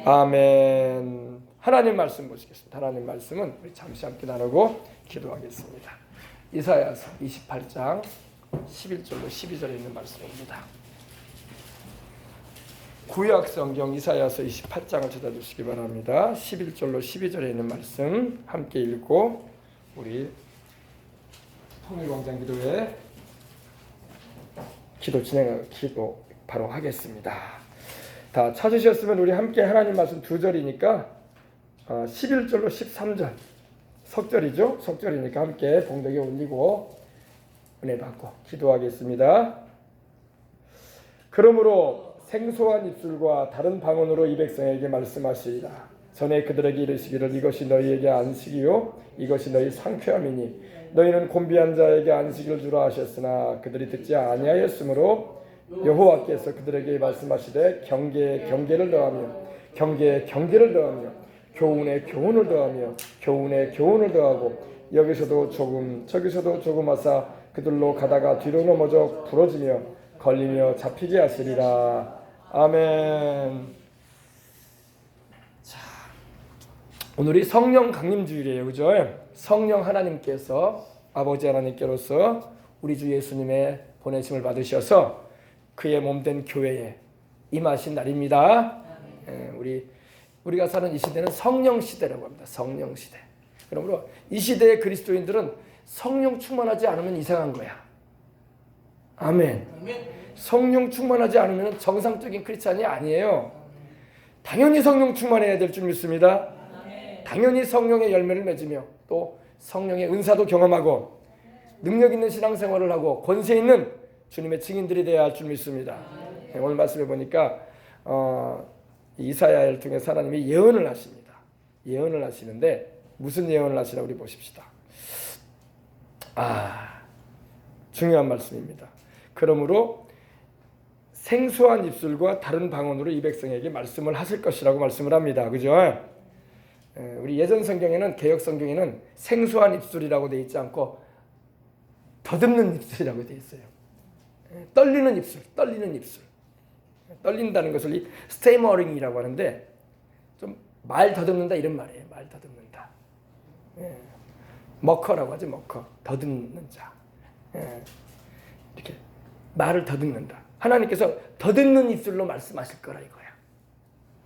아멘. 하나님 말씀 보시겠습니다. 하나님 말씀은 우리 잠시 함께 나누고 기도하겠습니다. 이사야서 28장 11절로 12절에 있는 말씀입니다. 구약 성경 이사야서 28장을 찾아주시기 바랍니다. 11절로 12절에 있는 말씀 함께 읽고 우리 통일광장 기도회 기도 바로 하겠습니다. 다 찾으셨으면 우리 함께 하나님 말씀 두 절이니까 11절로 13절 석절이죠. 석절이니까 함께 봉독에 올리고 은혜 받고 기도하겠습니다. 그러므로 생소한 입술과 다른 방언으로 이 백성에게 말씀하시리라. 전에 그들에게 이르시기를 이것이 너희에게 안식이요 이것이 너희 상쾌함이니 너희는 곤비한 자에게 안식을 주라 하셨으나 그들이 듣지 아니하였으므로 여호와께서 그들에게 말씀하시되 경계에 경계를 더하며 경계에 경계를 더하며 교훈에 교훈을 더하며 교훈에 교훈을 더하고 여기서도 조금 저기서도 조금 하사 그들로 가다가 뒤로 넘어져 부러지며 걸리며 잡히게 하시리라. 아멘. 자, 오늘이 성령 강림 주일이에요, 그죠? 성령 하나님께서 아버지 하나님께로서 우리 주 예수님의 보내심을 받으셔서 그의 몸된 교회에 임하신 날입니다. 우리가 사는 이 시대는 성령 시대라고 합니다. 성령 시대. 그러므로 이 시대의 그리스도인들은 성령 충만하지 않으면 이상한 거야. 아멘. 성령 충만하지 않으면 정상적인 크리스찬이 아니에요. 당연히 성령 충만해야 될 줄 믿습니다. 당연히 성령의 열매를 맺으며 또 성령의 은사도 경험하고 능력 있는 신앙생활을 하고 권세 있는 주님의 증인들이 되어야 할 줄 믿습니다. 오늘 말씀해 보니까 이사야를 통해서 하나님이 예언을 하십니다. 예언을 하시는데 무슨 예언을 하시나 우리 보십시다. 중요한 말씀입니다. 그러므로 생소한 입술과 다른 방언으로 이 백성에게 말씀을 하실 것이라고 말씀을 합니다. 그죠? 우리 예전 성경에는 개역 성경에는 생소한 입술이라고 되어 있지 않고 더듬는 입술이라고 되어 있어요. 떨리는 입술, 떨리는 입술. 떨린다는 것을 이 스테이머링이라고 하는데 좀 말 더듬는다 이런 말이에요. 말 더듬는다. 머커라고 하죠. 머커. 더듬는 자. 이렇게 말을 더듬는다. 하나님께서 더듬는 입술로 말씀하실 거라 이거야.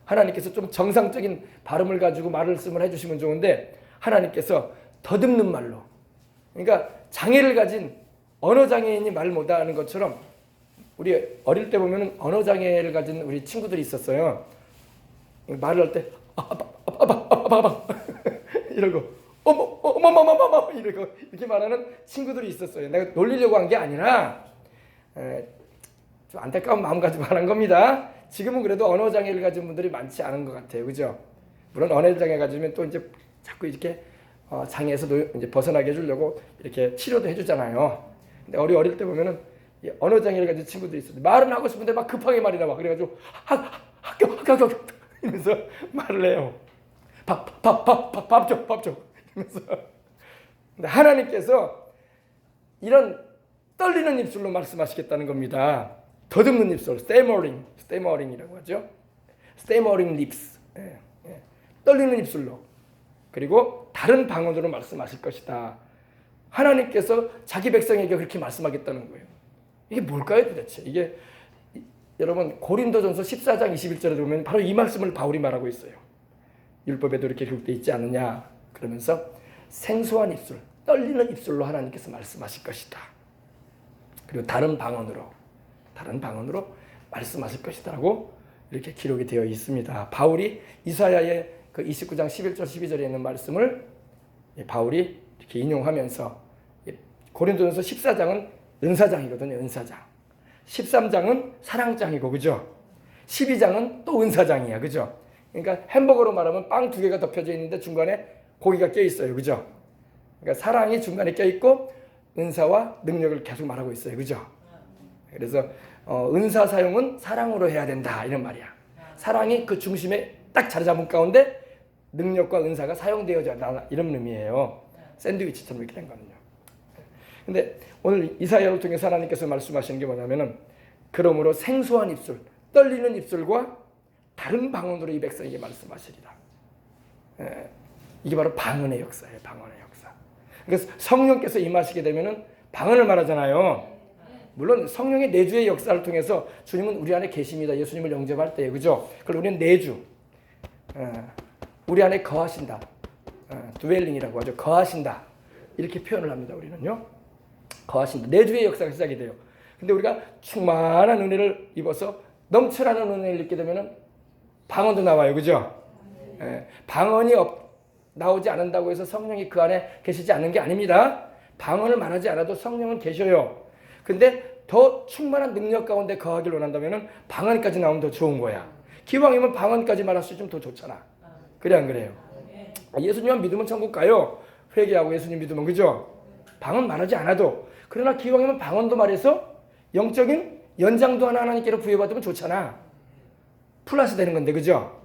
하나님께서 좀 정상적인 발음을 가지고 말씀을 해주시면 좋은데 하나님께서 더듬는 말로, 그러니까 장애를 가진 언어 장애인이 말 못하는 것처럼 우리 어릴 때 보면 언어 장애를 가진 우리 친구들이 있었어요. 말을 할 때 아빠 이러고 어머머머머머 이러고 이렇게 말하는 친구들이 있었어요. 내가 놀리려고 한 게 아니라 좀 안타까운 마음 가지고 말한 겁니다. 지금은 그래도 언어 장애를 가진 분들이 많지 않은 것 같아요, 그죠? 물론 언어 장애 가지면 또 이제 자꾸 이렇게 장애에서 이제 벗어나게 해주려고 이렇게 치료도 해주잖아요. 근데 어릴 때 보면은 언어 장애를 가진 친구들이 있어요. 말은 하고 싶은데 막 급하게 말이 나와. 그래가지고 학교 이러면서 말을 해요. 밥 줘. 이러면서. 근데 하나님께서 이런 떨리는 입술로 말씀하시겠다는 겁니다. 더듬는 입술, 스테머링이라고 하죠. 스테머링 립스. 떨리는 입술로. 그리고 다른 방언으로 말씀하실 것이다. 하나님께서 자기 백성에게 그렇게 말씀하겠다는 거예요. 이게 뭘까요 도대체? 이게 여러분 고린도전서 14장 21절에 보면 바로 이 말씀을 바울이 말하고 있어요. 율법에도 이렇게 기록되어 있지 않느냐. 그러면서 생소한 입술, 떨리는 입술로 하나님께서 말씀하실 것이다. 그리고 다른 방언으로 말씀하실 것이다라고 이렇게 기록이 되어 있습니다. 바울이 이사야의 그 29장 11절 12절에 있는 말씀을 바울이 이렇게 인용하면서 고린도전서 14장은 은사장이거든요. 은사장. 13장은 사랑장이고 그죠? 12장은 또 은사장이야. 그죠? 그러니까 햄버거로 말하면 빵 두 개가 덮여져 있는데 중간에 고기가 껴 있어요. 그죠? 그러니까 사랑이 중간에 껴 있고 은사와 능력을 계속 말하고 있어요. 그죠? 그래서 은사 사용은 사랑으로 해야 된다 이런 말이야. 사랑이 그 중심에 딱 자리 잡은 가운데 능력과 은사가 사용되어져 나라 이런 의미예요. 샌드위치처럼 이렇게 된 거는요. 근데 오늘 이사야를 통해서 하나님께서 말씀하시는 게 뭐냐면은 그러므로 생소한 입술, 떨리는 입술과 다른 방언으로 이 백성에게 말씀하시리라. 이게 바로 방언의 역사예요. 방언의 역사. 그래서 성령께서 임하시게 되면은 방언을 말하잖아요. 물론 성령의 내주의 역사를 통해서 주님은 우리 안에 계십니다. 예수님을 영접할 때, 그죠? 그걸 우리는 내주, 우리 안에 거하신다. 드웰링이라고 하죠. 거하신다. 이렇게 표현을 합니다. 우리는요. 거하신다. 내주의 역사가 시작이 돼요. 근데 우리가 충만한 은혜를 입어서 넘쳐나는 은혜를 입게 되면은 방언도 나와요. 그죠? 방언이 나오지 않는다고 해서 성령이 그 안에 계시지 않는 게 아닙니다. 방언을 말하지 않아도 성령은 계셔요. 근데 더 충만한 능력 가운데 거하길 원한다면은 방언까지 나오면 더 좋은 거야. 기왕이면 방언까지 말할 수 있으면 더 좋잖아. 그래 안 그래요? 예수님만 믿으면 천국 가요. 회개하고 예수님 믿으면, 그죠? 방언 말하지 않아도. 그러나 기왕이면 방언도 말해서 영적인 연장도 하나 하나님께로 부여받으면 좋잖아. 플러스 되는 건데, 그죠?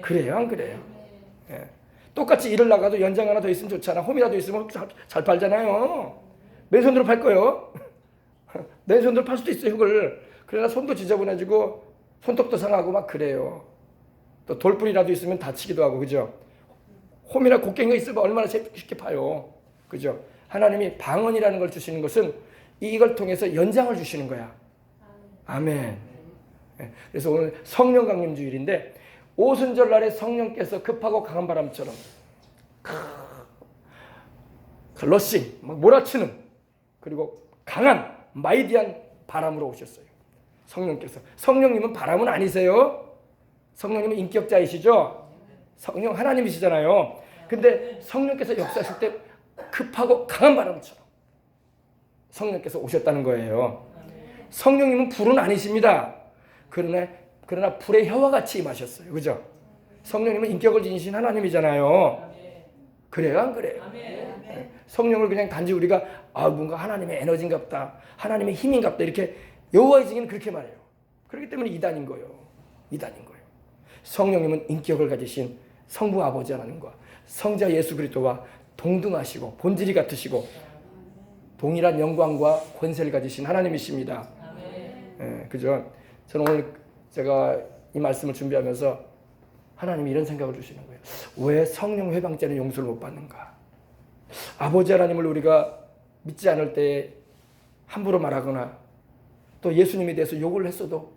그래요 안 그래요? 예. 똑같이 일을 나가도 연장 하나 더 있으면 좋잖아. 홈이라도 있으면 잘 팔잖아요. 맨손으로 팔 거요. 맨손으로 팔 수도 있어요, 흙을. 그러나 손도 지저분해지고 손톱도 상하고 막 그래요. 또 돌뿌리라도 있으면 다치기도 하고, 그죠? 홈이나 곡괭이가 있으면 얼마나 쉽게 파요. 그죠? 하나님이 방언이라는 걸 주시는 것은 이걸 통해서 연장을 주시는 거야. 아멘. 그래서 오늘 성령 강림 주일인데 오순절 날에 성령께서 급하고 강한 바람처럼 러싱, 막 몰아치는, 그리고 강한 마이디한 바람으로 오셨어요. 성령께서. 성령님은 바람은 아니세요. 성령님은 인격자이시죠. 성령 하나님이시잖아요. 근데 성령께서 역사하실 때 급하고 강한 바람처럼 성령께서 오셨다는 거예요. 성령님은 불은 아니십니다. 그러나 불의 혀와 같이 임하셨어요. 그죠? 성령님은 인격을 지니신 하나님이잖아요. 그래요 안 그래요? 성령을 그냥 단지 우리가 뭔가 하나님의 에너지인가 보다, 하나님의 힘인가 보다 이렇게 여호와이징은 그렇게 말해요. 그렇기 때문에 이단인 거예요. 이단인 거예요. 성령님은 인격을 가지신 성부 아버지 하나님과 성자 예수 그리스도와 동등하시고 본질이 같으시고 동일한 영광과 권세를 가지신 하나님이십니다. 그죠? 저는 오늘 제가 이 말씀을 준비하면서 하나님이 이런 생각을 주시는 거예요. 왜 성령 회방죄는 용서를 못 받는가? 아버지 하나님을 우리가 믿지 않을 때 함부로 말하거나 또 예수님에 대해서 욕을 했어도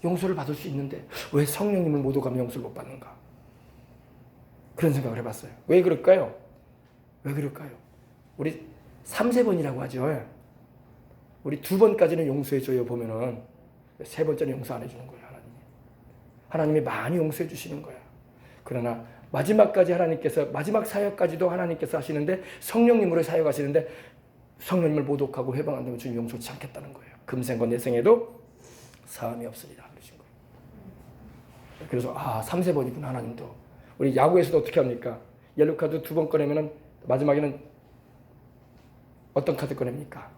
용서를 받을 수 있는데 왜 성령님을 못 오가면 용서를 못 받는가? 그런 생각을 해봤어요. 왜 그럴까요? 왜 그럴까요? 우리 3세번이라고 하죠. 우리 2번까지는 용서해줘요. 보면은 3번째는 용서 안 해주는 거예요. 하나님이 많이 용서해 주시는 거야. 그러나 마지막까지 하나님께서, 마지막 사역까지도 하나님께서 하시는데 성령님으로 사역하시는데 성령님을 모독하고 회방 안 되면 주님 용서치 않겠다는 거예요. 금생과 내생에도 사함이 없으리라 그러신 거예요. 그래서 3세번이구나 하나님도. 우리 야구에서도 어떻게 합니까? 옐로 카드 2번 꺼내면은 마지막에는 어떤 카드 꺼냅니까?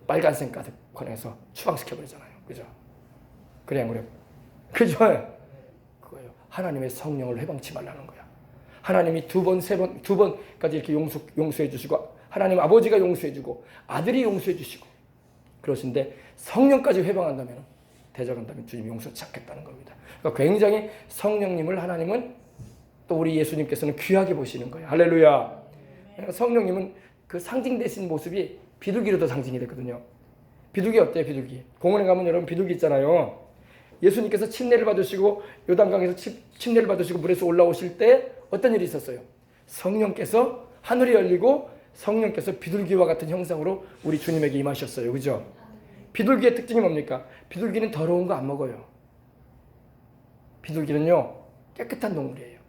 빨간색 카드 꺼내서 추방시켜버리잖아요. 그죠? 그래 안 그래요? 그죠? 그거예요. 하나님의 성령을 회방치 말라는 거야. 하나님이 2번, 3번, 2번까지 이렇게 용서해 주시고 하나님 아버지가 용서해 주고 아들이 용서해 주시고 그러신데 성령까지 회방한다면 대적한다면 주님 용서치 않겠다는 겁니다. 그러니까 굉장히 성령님을 하나님은 또 우리 예수님께서는 귀하게 보시는 거예요. 할렐루야. 성령님은 그 상징되신 모습이 비둘기로도 상징이 됐거든요. 비둘기 어때요? 비둘기. 공원에 가면 여러분 비둘기 있잖아요. 예수님께서 침례를 받으시고 요단강에서 침례를 받으시고 물에서 올라오실 때 어떤 일이 있었어요? 성령께서 하늘이 열리고 성령께서 비둘기와 같은 형상으로 우리 주님에게 임하셨어요. 그죠? 비둘기의 특징이 뭡니까? 비둘기는 더러운 거 안 먹어요. 비둘기는요 깨끗한 동물이에요.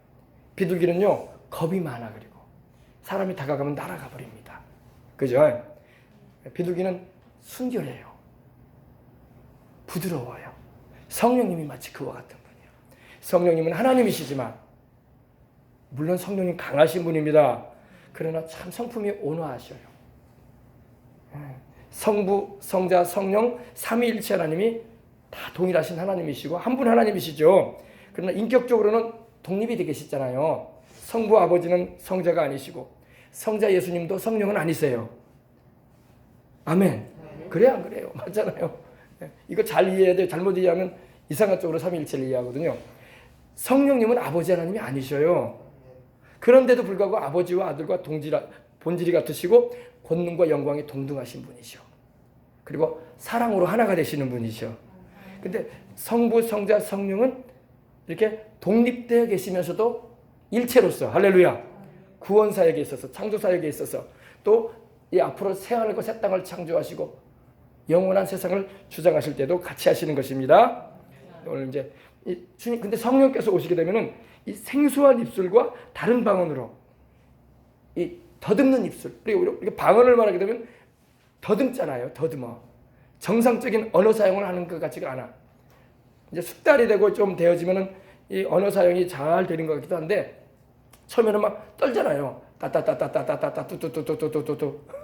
비둘기는요 겁이 많아. 그리고 사람이 다가가면 날아가 버립니다. 그죠? 비둘기는 순결해요. 부드러워요. 성령님이 마치 그와 같은 분이에요. 성령님은 하나님이시지만 물론 성령님 강하신 분입니다. 그러나 참 성품이 온화하셔요. 성부, 성자, 성령 삼위일체 하나님이 다 동일하신 하나님이시고 한 분 하나님이시죠. 그러나 인격적으로는 독립이 되어 계시잖아요. 성부 아버지는 성자가 아니시고 성자 예수님도 성령은 아니세요. 아멘. 그래 안 그래요? 맞잖아요. 이거 잘 이해해야 돼요. 잘못 이해하면 이상한 쪽으로 삼위일체를 이해하거든요. 성령님은 아버지 하나님이 아니셔요. 그런데도 불구하고 아버지와 아들과 본질이 같으시고 권능과 영광이 동등하신 분이셔. 그리고 사랑으로 하나가 되시는 분이셔. 근데 성부, 성자, 성령은 이렇게 독립되어 계시면서도 일체로서, 할렐루야, 구원 사역에 있어서, 창조 사역에 있어서, 또 이 앞으로 새 하늘과 새 땅을 창조하시고 영원한 세상을 주장하실 때도 같이 하시는 것입니다. 오늘 이제 주님, 근데 성령께서 오시게 되면은 이 생소한 입술과 다른 방언으로, 이 더듬는 입술, 그리고 이렇게 방언을 말하게 되면 더듬잖아요. 더듬어. 정상적인 언어 사용을 하는 것 같지가 않아. 이제 숙달이 되고 좀 되어지면은 이 언어 사용이 잘 되는 것 같기도 한데, 처음에는 막 떨잖아요. 따따따따따따따 뚜뚜뚜뚜뚜뚜뚜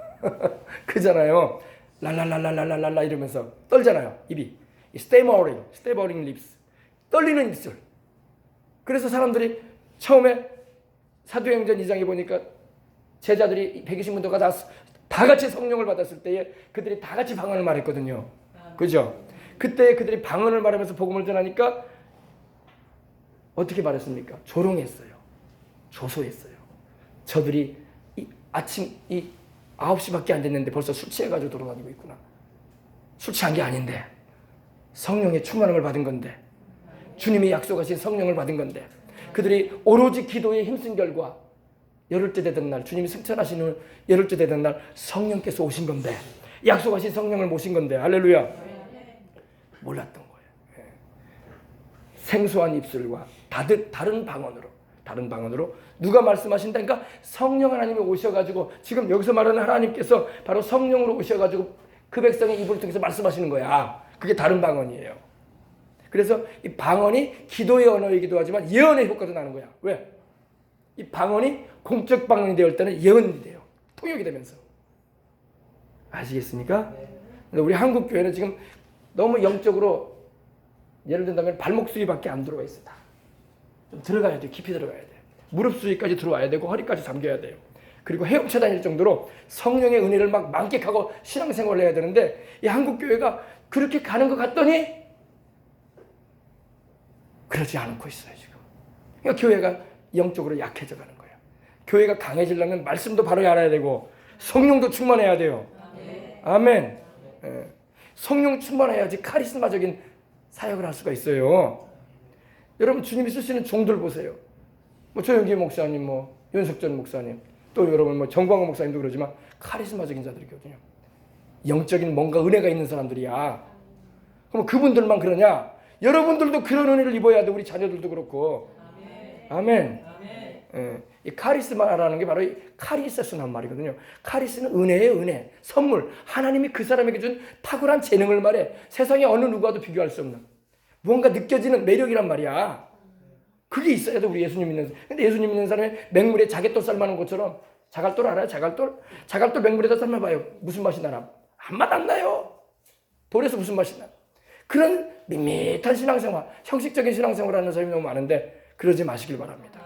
그잖아요. 랄랄랄랄랄랄라 이러면서 떨잖아요. 입이 stammering lips, 떨리는 입술. 그래서 사람들이 처음에 사도행전 2장에 보니까 제자들이 120문도가 다 같이 성령을 받았을 때에 그들이 다 같이 방언을 말했거든요. 그죠? 그때 그들이 방언을 말하면서 복음을 전하니까 어떻게 말했습니까? 조롱했어요. 조소했어요. 저들이 아침 9시밖에 안 됐는데 벌써 술 취해가지고 돌아다니고 있구나. 술 취한 게 아닌데 성령의 충만함을 받은 건데, 주님이 약속하신 성령을 받은 건데, 그들이 오로지 기도에 힘쓴 결과 열흘째 되던 날, 주님이 승천하시는 열흘째 되던 날 성령께서 오신 건데, 약속하신 성령을 모신 건데, 할렐루야, 몰랐던 거예요. 생소한 입술과 다른 방언으로 누가 말씀하신다? 그러니까 성령 하나님이 오셔가지고, 지금 여기서 말하는 하나님께서 바로 성령으로 오셔가지고 그 백성의 입을 통해서 말씀하시는 거야. 그게 다른 방언이에요. 그래서 이 방언이 기도의 언어이기도 하지만 예언의 효과도 나는 거야. 왜? 이 방언이 공적 방언이 되을 때는 예언이 돼요. 통역이 되면서. 아시겠습니까? 근데 우리 한국 교회는 지금 너무 영적으로, 예를 든다면 발목 수위밖에 안 들어가 있어. 좀 들어가야 돼요. 깊이 들어가야 돼요. 무릎 수위까지 들어와야 되고 허리까지 잠겨야 돼요. 그리고 헤엄쳐 다닐 정도로 성령의 은혜를 막 만끽하고 신앙생활을 해야 되는데, 이 한국 교회가 그렇게 가는 것 같더니 그러지 않고 있어요 지금. 그러니까 교회가 영적으로 약해져 가는 거예요. 교회가 강해지려면 말씀도 바로 알아야 되고 성령도 충만해야 돼요. 아멘. 성령 충만해야지 카리스마적인 사역을 할 수가 있어요. 여러분, 주님이 쓰시는 종들 보세요. 뭐 조영기 목사님, 뭐 윤석전 목사님, 또 여러분 뭐 정광호 목사님도 그러지만 카리스마적인 자들이거든요. 영적인 뭔가 은혜가 있는 사람들이야. 그럼 그분들만 그러냐? 여러분들도 그런 은혜를 입어야 돼. 우리 자녀들도 그렇고. 아멘. 이 카리스마라는 게 바로 이 카리세스란 말이거든요. 카리스는 은혜예요, 은혜. 선물. 하나님이 그 사람에게 준 탁월한 재능을 말해. 세상에 어느 누구와도 비교할 수 없는 뭔가 느껴지는 매력이란 말이야. 그게 있어야 돼, 우리 예수님 믿는 사람. 근데 예수님 믿는 사람이 맹물에 자갯돌 삶아놓은 것처럼, 자갈돌 알아요? 자갈돌 맹물에다 삶아봐요. 무슨 맛이 나나? 한 맛 안 나요. 돌에서 무슨 맛이 나? 그런 밋밋한 신앙생활, 형식적인 신앙생활을 하는 사람이 너무 많은데 그러지 마시길 바랍니다.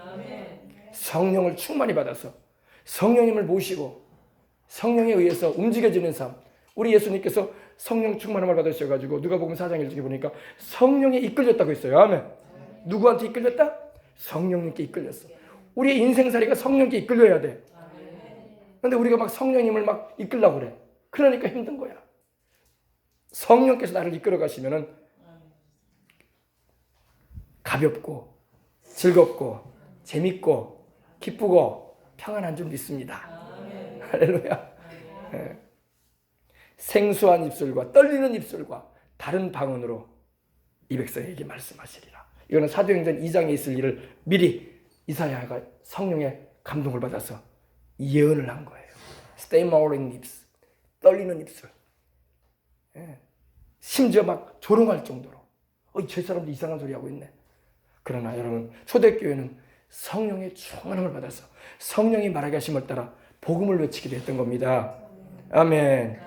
성령을 충만히 받아서 성령님을 모시고 성령에 의해서 움직여지는 삶. 우리 예수님께서 성령 충만함을 받으셔가지고 누가복음 4장 1절에 보니까 성령에 이끌렸다고 했어요. 아멘. 누구한테 이끌렸다? 성령님께 이끌렸어. 우리의 인생살이가 성령께 이끌려야 돼. 그런데 우리가 막 성령님을 막 이끌려고 그래. 그러니까 힘든 거야. 성령께서 나를 이끌어 가시면은 가볍고 즐겁고 재밌고 기쁘고 평안한 줄 믿습니다. 할렐루야. 생소한 입술과 떨리는 입술과 다른 방언으로 이 백성에게 말씀하시리라. 이거는 사도행전 2장에 있을 일을 미리 이사야가 성령의 감동을 받아서 예언을 한 거예요. stammering lips, 떨리는 입술. 심지어 막 조롱할 정도로 저 사람도 이상한 소리 하고 있네. 그러나 여러분, 초대교회는 성령의 충만함을 받아서 성령이 말하게 하심을 따라 복음을 외치기도 했던 겁니다. 아멘.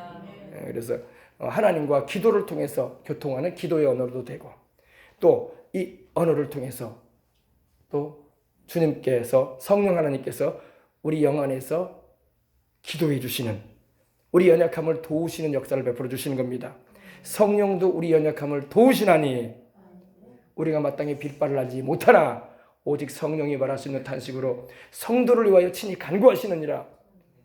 그래서 하나님과 기도를 통해서 교통하는 기도의 언어로도 되고, 또 이 언어를 통해서 또 주님께서, 성령 하나님께서 우리 영 안에서 기도해 주시는, 우리 연약함을 도우시는 역사를 베풀어 주시는 겁니다. 성령도 우리 연약함을 도우시나니 우리가 마땅히 빌바를 알지 못하나 오직 성령이 말할 수 있는 탄식으로 성도를 위하여 친히 간구하시느니라.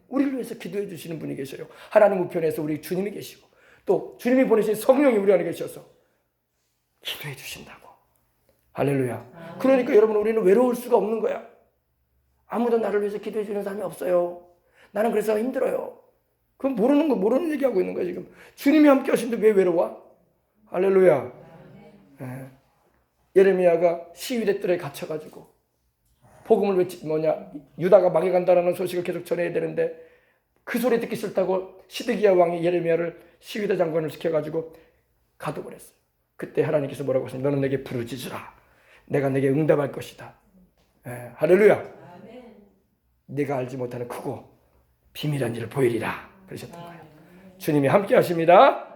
우리를 위해서 기도해 주시는 분이 계셔요. 하나님 우편에서 우리 주님이 계시고 또 주님이 보내신 성령이 우리 안에 계셔서 기도해 주신다고. 할렐루야. 그러니까 여러분, 우리는 외로울 수가 없는 거야. 아무도 나를 위해서 기도해 주는 사람이 없어요. 나는 그래서 힘들어요. 그건 모르는 얘기하고 있는 거야 지금. 주님이 함께 하시는데 왜 외로워? 할렐루야. 예레미야가 시위대 뜰에 갇혀가지고 복음을 유다가 망해간다는 소식을 계속 전해야 되는데 그 소리 듣기 싫다고 시드기야 왕이 예레미야를 시위대 장관을 시켜가지고 가독을 했어요. 그때 하나님께서 뭐라고 하시냐? 너는 내게 부르짖으라. 내가 내게 응답할 것이다. 할렐루야. 네가 알지 못하는 크고 비밀한 일을 보이리라 그러셨던 거예요. 주님이 함께 하십니다.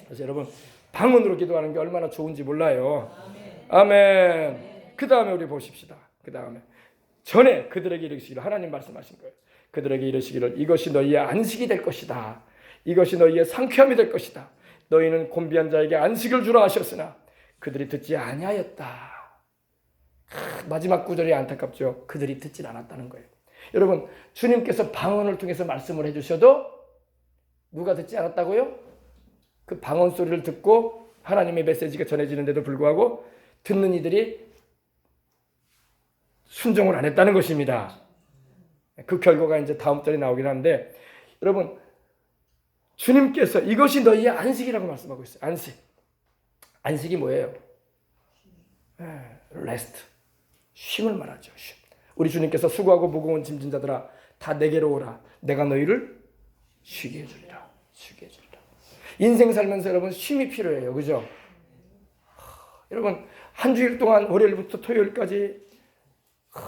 그래서 여러분, 방언으로 기도하는 게 얼마나 좋은지 몰라요. 아멘. 그 다음에 우리 보십시다. 그 다음에 전에 그들에게 이르시기를, 하나님 말씀하신 거예요. 그들에게 이르시기를 이것이 너희의 안식이 될 것이다. 이것이 너희의 상쾌함이 될 것이다. 너희는 곤비한 자에게 안식을 주라 하셨으나 그들이 듣지 아니하였다. 마지막 구절이 안타깝죠. 그들이 듣지 않았다는 거예요. 여러분, 주님께서 방언을 통해서 말씀을 해주셔도 누가 듣지 않았다고요? 그 방언 소리를 듣고 하나님의 메시지가 전해지는데도 불구하고 듣는 이들이 순종을 안 했다는 것입니다. 그 결과가 이제 다음 절에 나오긴 하는데, 여러분, 주님께서 이것이 너희의 안식이라고 말씀하고 있어요. 안식. 안식이 뭐예요? 레스트. 쉼을 말하죠. 쉼. 우리 주님께서 수고하고 무거운 짐진 자들아 다 내게로 오라. 내가 너희를 쉬게 해주리라. 쉬게 해주리라. 인생 살면서 여러분 쉼이 필요해요. 그죠? 여러분, 한 주일 동안 월요일부터 토요일까지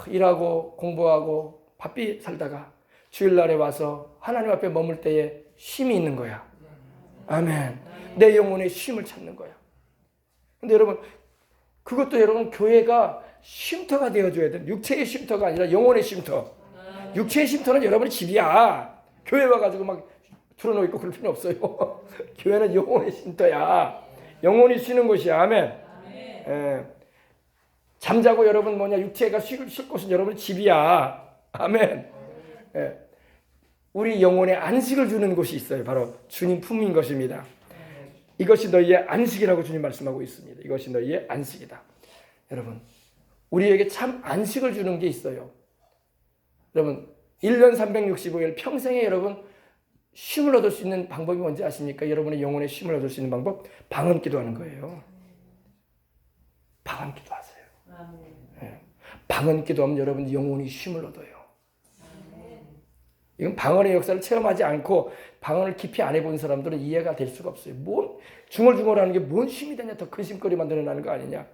일하고 공부하고 바삐 살다가 주일날에 와서 하나님 앞에 머물 때에 쉼이 있는 거야. 아멘. 내 영혼의 쉼을 찾는 거야. 근데 여러분, 그것도 여러분 교회가 쉼터가 되어줘야 돼. 육체의 쉼터가 아니라 영혼의 쉼터. 육체의 쉼터는 여러분의 집이야. 교회 와가지고 막 틀어놓고 있고 그럴 필요 없어요. 교회는 영혼의 쉼터야. 영혼이 쉬는 곳이야. 아멘. 잠자고 여러분 육체가 쉴 곳은 여러분의 집이야. 아멘. 우리 영혼에 안식을 주는 곳이 있어요. 바로 주님 품인 것입니다. 이것이 너희의 안식이라고 주님 말씀하고 있습니다. 이것이 너희의 안식이다. 여러분, 우리에게 참 안식을 주는 게 있어요. 여러분, 1년 365일 평생에 여러분 쉼을 얻을 수 있는 방법이 뭔지 아십니까? 여러분의 영혼의 쉼을 얻을 수 있는 방법, 방언 기도하는 거예요. 방언 기도하세요. 방언 기도하면 여러분 영혼이 쉼을 얻어요. 이건 방언의 역사를 체험하지 않고 방언을 깊이 안 해본 사람들은 이해가 될 수가 없어요. 중얼중얼하는 게 뭔 쉼이 되냐, 더 큰 쉼거리 만들어내는 거 아니냐.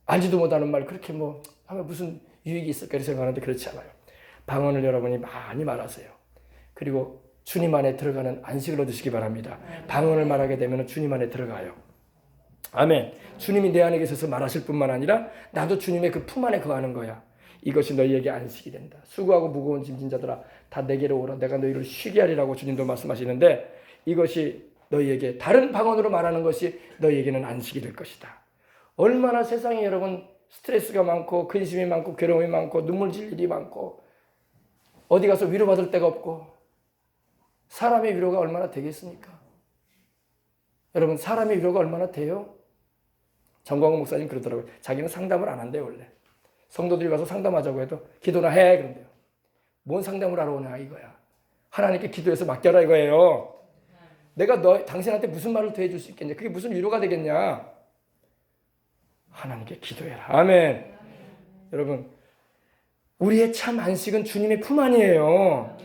알지도 못하는 말 그렇게 하면 무슨 유익이 있을까 생각하는데 그렇지 않아요. 방언을 여러분이 많이 말하세요. 그리고 주님 안에 들어가는 안식을 얻으시기 바랍니다. 방언을 말하게 되면 주님 안에 들어가요. 아멘. 주님이 내 안에 계셔서 말하실 뿐만 아니라 나도 주님의 그 품 안에 거하는 거야. 이것이 너희에게 안식이 된다. 수고하고 무거운 짐진 자들아 다 내게로 오라. 내가 너희를 쉬게 하리라고 주님도 말씀하시는데, 이것이 너희에게, 다른 방언으로 말하는 것이 너희에게는 안식이 될 것이다. 얼마나 세상에 여러분 스트레스가 많고 근심이 많고 괴로움이 많고 눈물 질 일이 많고 어디 가서 위로받을 데가 없고, 사람의 위로가 얼마나 되겠습니까? 여러분, 사람의 위로가 얼마나 돼요? 정광훈 목사님 그러더라고요. 자기는 상담을 안 한대요. 원래 성도들이 와서 상담하자고 해도 기도나 해 그런대요. 뭔 상담을 하러 오냐 이거야. 하나님께 기도해서 맡겨라 이거예요. 내가 당신한테 무슨 말을 더 해줄 수 있겠냐, 그게 무슨 위로가 되겠냐. 하나님께 기도해라. 아멘. 여러분, 우리의 참 안식은 주님의 품 안이에요.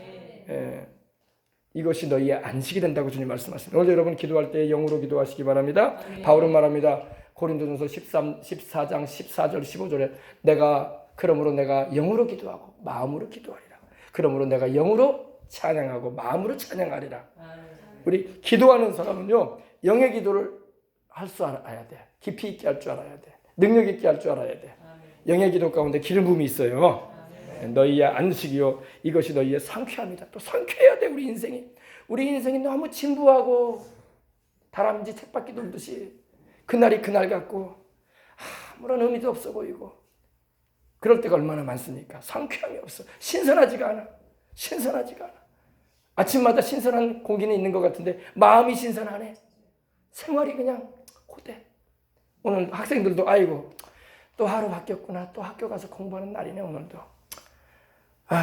이것이 너희의 안식이 된다고 주님 말씀하십니다. 오늘 여러분 기도할 때 영으로 기도하시기 바랍니다. 바울은 말합니다. 고린도전서 14장 14절 15절에 그러므로 내가 영으로 기도하고 마음으로 기도하리라. 그러므로 내가 영으로 찬양하고 마음으로 찬양하리라. 우리 기도하는 사람은요, 영의 기도를 할 줄 알아야 돼. 깊이 있게 할 줄 알아야 돼. 능력 있게 할 줄 알아야 돼. 영의 기도 가운데 기름 부음이 있어요. 너희의 안식이요 이것이 너희의 상쾌함이다. 또 상쾌해야 돼. 우리 인생이 너무 진부하고 다람쥐 책받기 돌듯이 그날이 그날 같고 아무런 의미도 없어 보이고 그럴 때가 얼마나 많습니까? 상쾌함이 없어. 신선하지가 않아. 신선하지가 않아. 아침마다 신선한 공기는 있는 것 같은데 마음이 신선하네. 생활이 그냥 고대. 오늘 학생들도 아이고 또 하루 바뀌었구나. 또 학교 가서 공부하는 날이네 오늘도.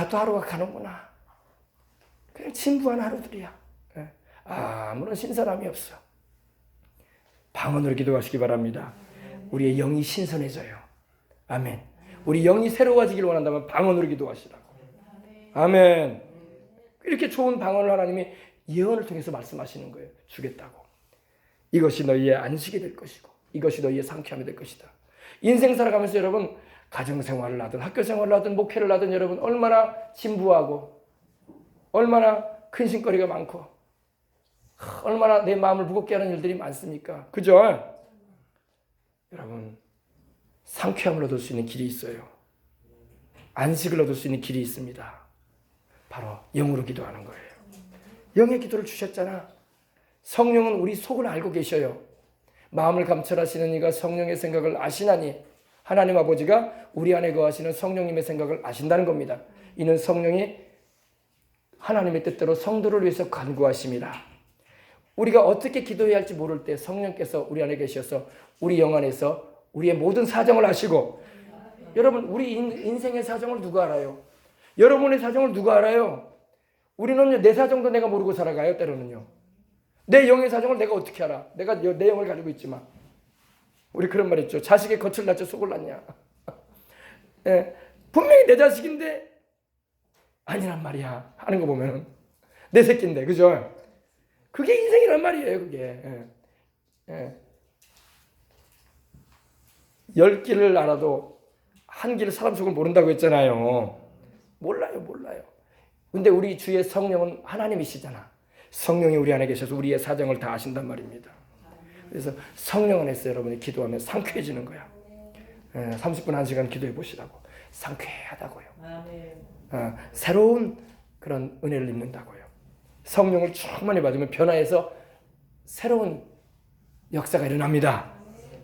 또 하루가 가는구나. 그냥 진부한 하루들이야. 아무런 신선함이 없어. 방언으로 기도하시기 바랍니다. 우리의 영이 신선해져요. 아멘. 우리 영이 새로워지길 원한다면 방언으로 기도하시라고. 아멘. 이렇게 좋은 방언을 하나님이 예언을 통해서 말씀하시는 거예요. 주겠다고. 이것이 너희의 안식이 될 것이고 이것이 너희의 상쾌함이 될 것이다. 인생 살아가면서 여러분 가정생활을 하든 학교생활을 하든 목회를 하든 여러분 얼마나 진부하고 얼마나 근심거리가 많고 얼마나 내 마음을 무겁게 하는 일들이 많습니까? 그죠? 여러분 상쾌함을 얻을 수 있는 길이 있어요. 안식을 얻을 수 있는 길이 있습니다. 바로 영으로 기도하는 거예요. 영의 기도를 주셨잖아. 성령은 우리 속을 알고 계셔요. 마음을 감찰하시는 이가 성령의 생각을 아시나니 하나님 아버지가 우리 안에 거하시는 성령님의 생각을 아신다는 겁니다. 이는 성령이 하나님의 뜻대로 성도를 위해서 간구하심이라. 우리가 어떻게 기도해야 할지 모를 때 성령께서 우리 안에 계셔서 우리 영 안에서 우리의 모든 사정을 아시고 여러분 우리 인생의 사정을 누가 알아요? 여러분의 사정을 누가 알아요? 우리는 내 사정도 내가 모르고 살아가요. 때로는요. 내 영의 사정을 내가 어떻게 알아? 내가 내 영을 가지고 있지만 우리 그런 말 있죠. 자식의 겉을 낳지 속을 낳냐. 예, 분명히 내 자식인데 아니란 말이야 하는 거 보면은 내 새끼인데 그죠? 그게 인생이란 말이에요. 그게 10길을 알아도 한 길 사람 속을 모른다고 했잖아요. 몰라요. 근데 우리 주의 성령은 하나님이시잖아. 성령이 우리 안에 계셔서 우리의 사정을 다 아신단 말입니다. 그래서 성령 안에서 여러분이 기도하면 상쾌해지는 거야. 30분 1시간 기도해 보시라고. 상쾌하다고요. 새로운 그런 은혜를 입는다고요. 성령을 충만히 받으면 변화해서 새로운 역사가 일어납니다.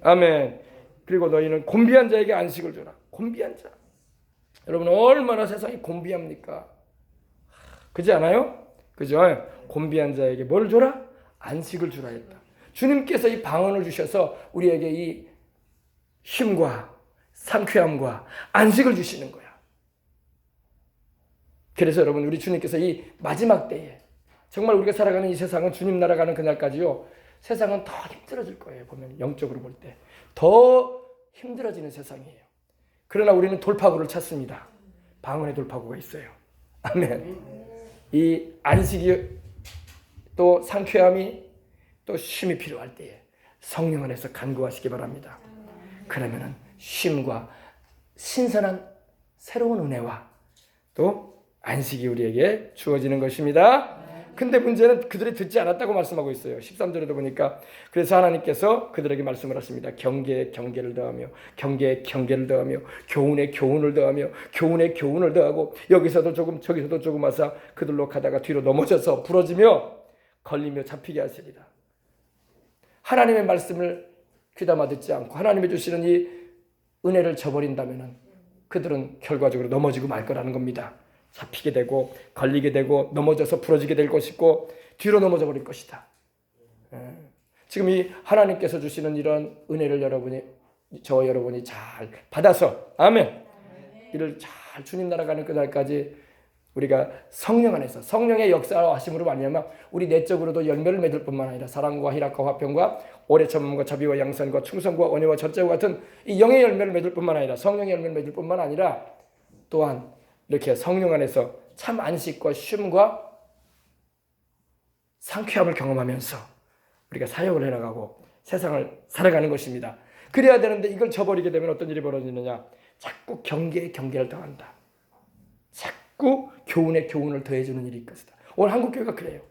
아멘. 그리고 너희는 곤비한 자에게 안식을 주라. 곤비한 자. 여러분 얼마나 세상이 곤비합니까? 그렇지 않아요? 그죠? 곤비한 자에게 뭘 줘라? 안식을 주라 했다. 주님께서 이 방언을 주셔서 우리에게 이 힘과 상쾌함과 안식을 주시는 거야. 그래서 여러분 우리 주님께서 이 마지막 때에 정말 우리가 살아가는 이 세상은 주님 나라 가는 그날까지요. 세상은 더 힘들어질 거예요. 보면 영적으로 볼 때. 더 힘들어지는 세상이에요. 그러나 우리는 돌파구를 찾습니다. 방언의 돌파구가 있어요. 아멘. 이 안식이 또 상쾌함이 또 쉼이 필요할 때에 성령 안에서 간구하시기 바랍니다. 그러면은 쉼과 신선한 새로운 은혜와 또 안식이 우리에게 주어지는 것입니다. 근데 문제는 그들이 듣지 않았다고 말씀하고 있어요. 13절에도 보니까 그래서 하나님께서 그들에게 말씀을 하십니다. 경계에 경계를 더하며 경계에 경계를 더하며 교훈에 교훈을 더하며 교훈에 교훈을 더하고 여기서도 조금 저기서도 조금 하사 그들로 가다가 뒤로 넘어져서 부러지며 걸리며 잡히게 하시리라. 하나님의 말씀을 귀담아 듣지 않고 하나님이 주시는 이 은혜를 저버린다면 그들은 결과적으로 넘어지고 말 거라는 겁니다. 잡히게 되고 걸리게 되고 넘어져서 부러지게 될 것이고 뒤로 넘어져 버릴 것이다. 지금 이 하나님께서 주시는 이런 은혜를 여러분이 잘 받아서 아멘. 이를 잘 주님 나라 가는 그날까지 우리가 성령 안에서 성령의 역사하심으로 말미암아 우리 내적으로도 열매를 맺을 뿐만 아니라 사랑과 희락과 화평과 오래 참음과 자비와 양선과 충성과 온유와 절제와 같은 이 영의 열매를 맺을 뿐만 아니라 성령의 열매를 맺을 뿐만 아니라 또한 이렇게 성령 안에서 참 안식과 쉼과 상쾌함을 경험하면서 우리가 사역을 해나가고 세상을 살아가는 것입니다. 그래야 되는데 이걸 저버리게 되면 어떤 일이 벌어지느냐. 자꾸 경계에 경계를 더한다. 자꾸 교훈에 교훈을 더해주는 일이 있겠다. 오늘 한국교회가 그래요.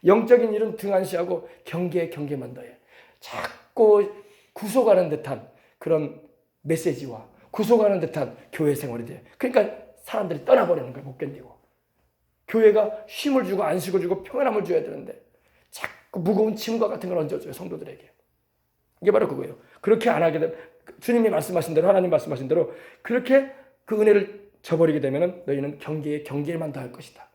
영적인 일은 등한시하고 경계에 경계만 더해. 자꾸 구속하는 듯한 그런 메시지와 구속하는 듯한 교회 생활이 돼요. 그러니까 사람들이 떠나버리는 거예요. 못 견디고. 교회가 쉼을 주고 안식을 주고 평안함을 줘야 되는데 자꾸 무거운 짐과 같은 걸 얹어줘요. 성도들에게. 이게 바로 그거예요. 그렇게 안 하게 되면 주님이 말씀하신 대로 하나님 말씀하신 대로 그렇게 그 은혜를 저버리게 되면 너희는 경계에만 더할 것이다.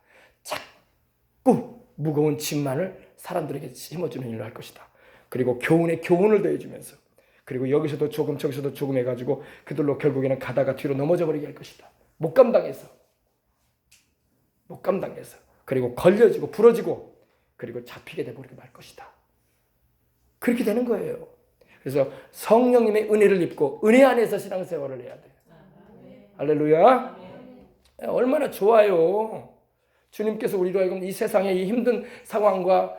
자꾸 무거운 짐만을 사람들에게 심어주는 일로 할 것이다. 그리고 교훈에 교훈을 더해주면서 그리고 여기서도 조금 저기서도 조금 해가지고 그들로 결국에는 가다가 뒤로 넘어져 버리게 할 것이다. 못 감당해서 그리고 걸려지고 부러지고 그리고 잡히게 돼버리게 말 것이다. 그렇게 되는 거예요. 그래서 성령님의 은혜를 입고 은혜 안에서 신앙생활을 해야 돼요. 할렐루야. 얼마나 좋아요. 주님께서 우리로 하여금 이 세상의 이 힘든 상황과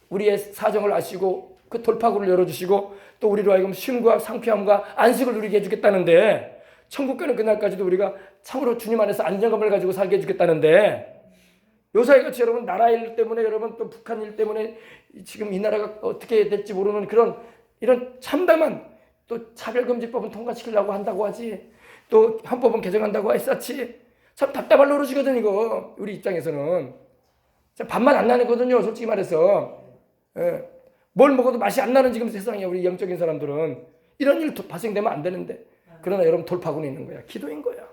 우리의 사정을 아시고 그 돌파구를 열어주시고 또 우리로 하여금 쉼과 상쾌함과 안식을 누리게 해주겠다는데 천국 가는 그날까지도 우리가 참으로 주님 안에서 안정감을 가지고 살게 해주겠다는데 요사이같이 여러분 나라 일 때문에 여러분 또 북한 일 때문에 지금 이 나라가 어떻게 될지 모르는 이런 참담한 또 차별금지법은 통과시키려고 한다고 하지 또 헌법은 개정한다고 했었지 참 답답할 노릇이거든 이거 우리 입장에서는 밥만 안 나거든요 솔직히 말해서 뭘 먹어도 맛이 안 나는 지금 세상이야 우리 영적인 사람들은 이런 일 발생되면 안 되는데 그러나 여러분 돌파구는 있는 거야 기도인 거야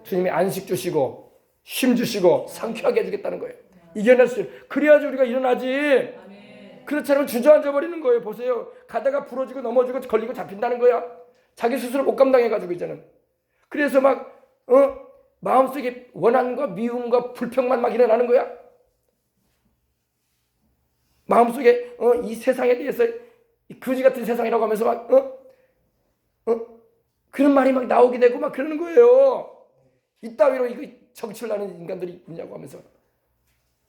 주님이 안식 주시고 쉼 주시고 상쾌하게 해주겠다는 거예요. 이겨낼 수 그래야지 우리가 일어나지. 그렇지 않으면 주저앉아 버리는 거예요. 보세요. 가다가 부러지고 넘어지고 걸리고 잡힌다는 거야. 자기 스스로 못 감당해가지고 이제는. 그래서 막 마음속에 원한과 미움과 불평만 막 일어나는 거야. 마음속에 이 세상에 대해서 이 거지 같은 세상이라고 하면서 막 그런 말이 막 나오게 되고 막 그러는 거예요. 이따위로 이거 정치를 하는 인간들이 있냐고 하면서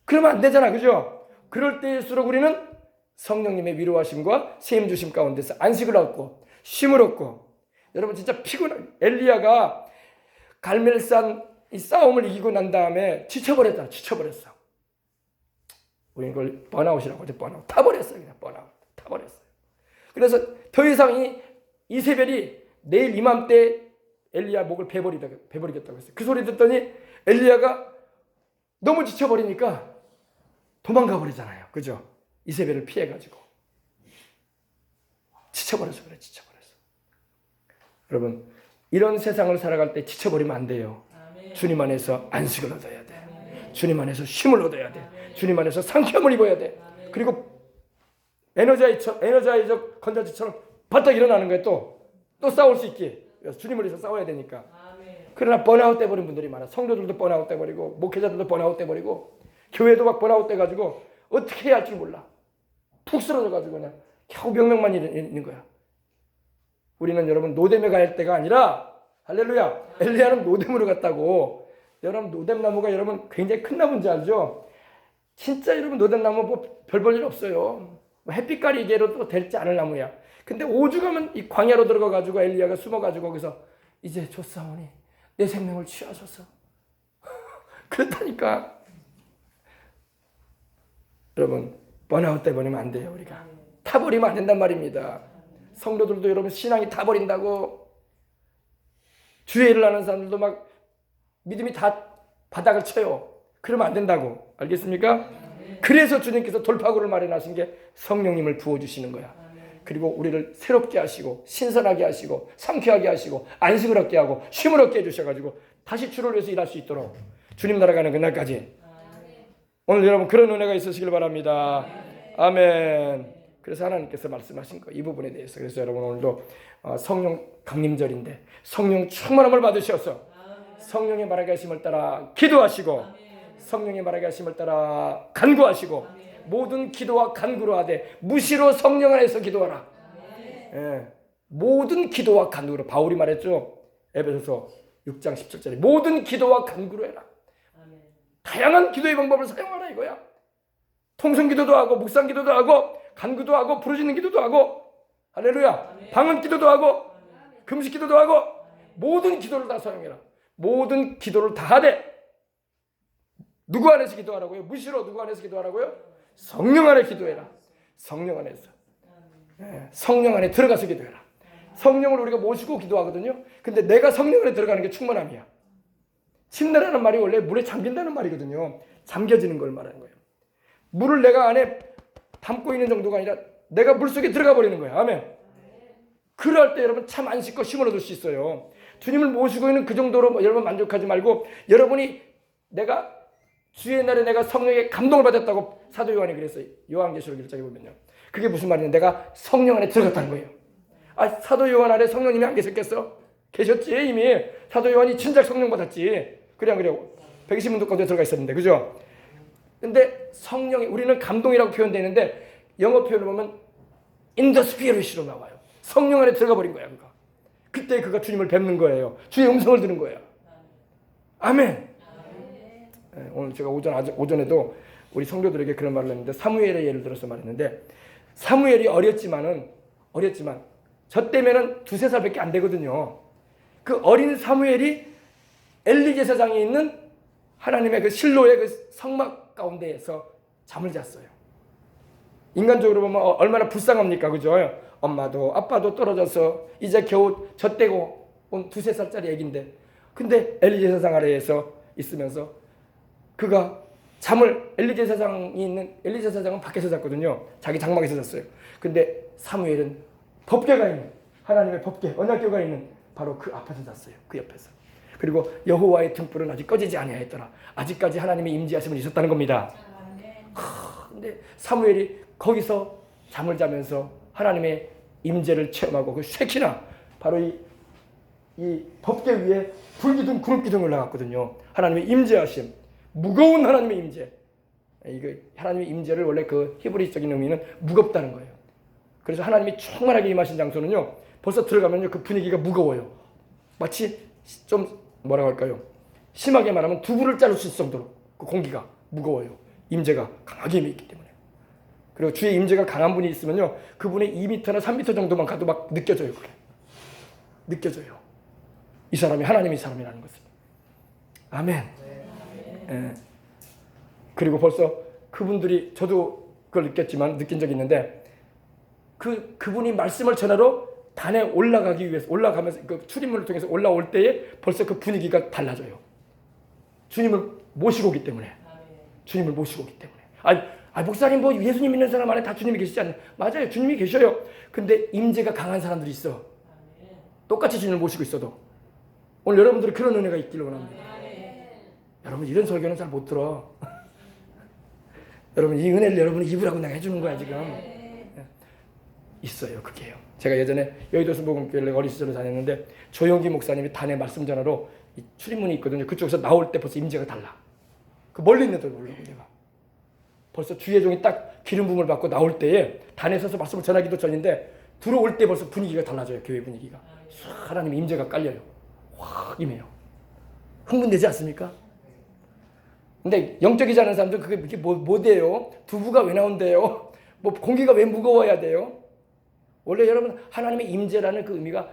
그러면 안 되잖아, 그죠? 그럴 때일수록 우리는 성령님의 위로하심과 세임 주심 가운데서 안식을 얻고 쉼을 얻고 여러분 진짜 피곤한 엘리야가 갈멜산 이 싸움을 이기고 난 다음에 지쳐버렸어. 우리는 그걸 번아웃이라고 하죠. 번아웃 타버렸어요. 그냥 번아웃 타버렸어요. 그래서 더 이상 이세벨이 내일 이맘때 엘리야 목을 베버리겠다고 했어요. 그 소리 듣더니 엘리야가 너무 지쳐버리니까 도망가 버리잖아요. 그죠? 이세벨을 피해가지고. 지쳐버렸어. 여러분, 이런 세상을 살아갈 때 지쳐버리면 안 돼요. 주님 안에서 안식을 얻어야 돼. 주님 안에서 쉼을 얻어야 돼. 주님 안에서 상쾌함을 입어야 돼. 그리고 에너자이저 건전지처럼 바짝 일어나는 거예요. 또 싸울 수 있게. 주님을 위해서 싸워야 되니까. 그러나 번아웃 돼버린 분들이 많아. 성도들도 번아웃 돼버리고 목회자들도 번아웃 돼버리고 교회도 막 번아웃 돼가지고 어떻게 해야 할 줄 몰라. 푹 쓰러져가지고 그냥 겨우 명령만 있는 거야. 우리는 여러분 노뎀에 갈 때가 아니라 할렐루야 엘리야는 노뎀으로 갔다고. 여러분 노뎀나무가 여러분 굉장히 큰 나무인지 알죠? 진짜 여러분 노뎀나무 뭐 별 볼 일 없어요. 햇빛 가리개로도 될지 않을 나무야. 근데 오죽하면 이 광야로 들어가가지고 엘리야가 숨어가지고 거기서 이제 조사오니 내 생명을 취하소서. 그렇다니까. 여러분 번아웃 돼버리면 안 돼요. 우리가 타버리면 안 된단 말입니다. 성도들도 여러분 신앙이 타버린다고 주의 일을 하는 사람들도 막 믿음이 다 바닥을 쳐요. 그러면 안 된다고. 알겠습니까? 그래서 주님께서 돌파구를 마련하신 게 성령님을 부어주시는 거야. 그리고 우리를 새롭게 하시고 신선하게 하시고 상쾌하게 하시고 안식을 얻게 하고 쉼을 얻게 해주셔가지고 다시 주를 위해서 일할 수 있도록 주님 나라 가는 그날까지 오늘 여러분 그런 은혜가 있으시길 바랍니다. 아멘. 그래서 하나님께서 말씀하신 거 이 부분에 대해서 그래서 여러분 오늘도 성령 강림절인데 성령 충만함을 받으셔서 성령의 말하게 하심을 따라 기도하시고 성령의 말하게 하심을 따라 간구하시고 모든 기도와 간구로 하되 무시로 성령 안에서 기도하라. 예, 모든 기도와 간구로 바울이 말했죠. 에베소서 6장 17절에 모든 기도와 간구로 해라. 다양한 기도의 방법을 사용하라 이거야. 통성기도도 하고 묵상기도도 하고 간구도 하고 부르짖는 기도도 하고 할렐루야 방언기도도 하고 금식기도도 하고 모든 기도를 다 사용해라. 모든 기도를 다 하되 누구 안에서 기도하라고요? 무시로 누구 안에서 기도하라고요? 성령 안에 기도해라. 성령 안에서. 성령 안에 들어가서 기도해라. 성령을 우리가 모시고 기도하거든요. 근데 내가 성령 안에 들어가는 게 충만함이야. 침례라는 말이 원래 물에 잠긴다는 말이거든요. 잠겨지는 걸 말하는 거예요. 물을 내가 안에 담고 있는 정도가 아니라 내가 물속에 들어가 버리는 거야. 아멘. 그럴 때 여러분 참 안식과 쉼을 얻을 수 있어요. 주님을 모시고 있는 그 정도로 여러분 만족하지 말고, 여러분이 내가 주의 날에 내가 성령의 감동을 받았다고 사도 요한이 그랬어요. 요한계시록 1장에 보면요. 그게 무슨 말이냐? 내가 성령 안에 들어갔다는 거예요. 사도 요한 안에 성령님이 안 계셨겠어? 계셨지 이미. 사도 요한이 진작 성령 받았지. 그래 안 그래요? 120문 가운데 들어가 있었는데, 그죠? 근데 성령이, 우리는 감동이라고 표현되는데 영어 표현을 보면 in the spirit으로 나와요. 성령 안에 들어가 버린 거야 그가. 그때 그가 주님을 뵙는 거예요. 주의 음성을 들은 거야. 아멘. 네, 오늘 제가 오전에도 우리 성도들에게 그런 말을 했는데, 사무엘의 예를 들어서 말했는데, 사무엘이 어렸지만 저 때면은 2-3살밖에 안 되거든요. 그 어린 사무엘이 엘리 제사장이 있는 하나님의 그 실로의 그 성막 가운데에서 잠을 잤어요. 인간적으로 보면 얼마나 불쌍합니까, 그죠? 엄마도 아빠도 떨어져서 이제 겨우 젖대고 온 2-3살짜리 애기인데, 근데 엘리 제사장 아래에서 있으면서 그가 잠을, 엘리 제사장은 밖에서 잤거든요. 자기 장막에서 잤어요. 근데 사무엘은 법궤가 있는, 하나님의 법궤, 언약궤가 있는 바로 그 앞에서 잤어요. 그 옆에서. 그리고 여호와의 등불은 아직 꺼지지 아니하였더라. 아직까지 하나님의 임재하심은 있었다는 겁니다. 근데 사무엘이 거기서 잠을 자면서 하나님의 임재를 체험하고, 그 쉐키나, 바로 이 법궤 위에 불기둥, 구름기둥이 올라갔거든요. 하나님의 임재하심, 무거운 하나님의 임재. 이거 하나님의 임재를 원래 그 히브리적인 의미는 무겁다는 거예요. 그래서 하나님이 충만하게 임하신 장소는요, 벌써 들어가면요 그 분위기가 무거워요. 마치 좀 뭐라고 할까요? 심하게 말하면 두부를 자를 수 있을 정도로 그 공기가 무거워요. 임재가 강하게 임했기 때문에. 그리고 주의 임재가 강한 분이 있으면요, 그분이 2m나 3m 정도만 가도 막 느껴져요. 그게 느껴져요. 이 사람이 하나님의 사람이라는 것을. 아멘. 예. 그리고 벌써 그분들이, 저도 그걸 느낀 적이 있는데, 그분이 말씀을 전하러 단에 올라가기 위해서, 올라가면서 그 출입문을 통해서 올라올 때에 벌써 그 분위기가 달라져요. 주님을 모시고 오기 때문에. 주님을 모시고 오기 때문에. 목사님 뭐 예수님 믿는 사람 안에 다 주님이 계시지 않나요? 맞아요. 주님이 계셔요. 근데 임재가 강한 사람들이 있어. 똑같이 주님을 모시고 있어도. 오늘 여러분들이 그런 은혜가 있기를 원합니다. 여러분 이런 설교는 잘 못 들어. 여러분 이 은혜를 여러분이 입으라고 내가 해주는 거야 지금. 있어요 그게요. 제가 예전에 여의도 수복음교회를 어린 시절에 다녔는데, 조용기 목사님이 단에 말씀 전하러 출입문이 있거든요. 그쪽에서 나올 때 벌써 임재가 달라. 그 멀리 있는 데도 올라오고, 내가 벌써 주의 종이 딱 기름 부음을 받고 나올 때에 단에 서서 말씀을 전하기도 전인데, 들어올 때 벌써 분위기가 달라져요. 교회 분위기가. 하나님의 임재가 깔려요. 확 임해요. 흥분되지 않습니까? 근데 영적이지 않은 사람들 그게 뭐 돼요? 두부가 왜 나온대요? 뭐 공기가 왜 무거워야 돼요? 원래 여러분 하나님의 임재라는 그 의미가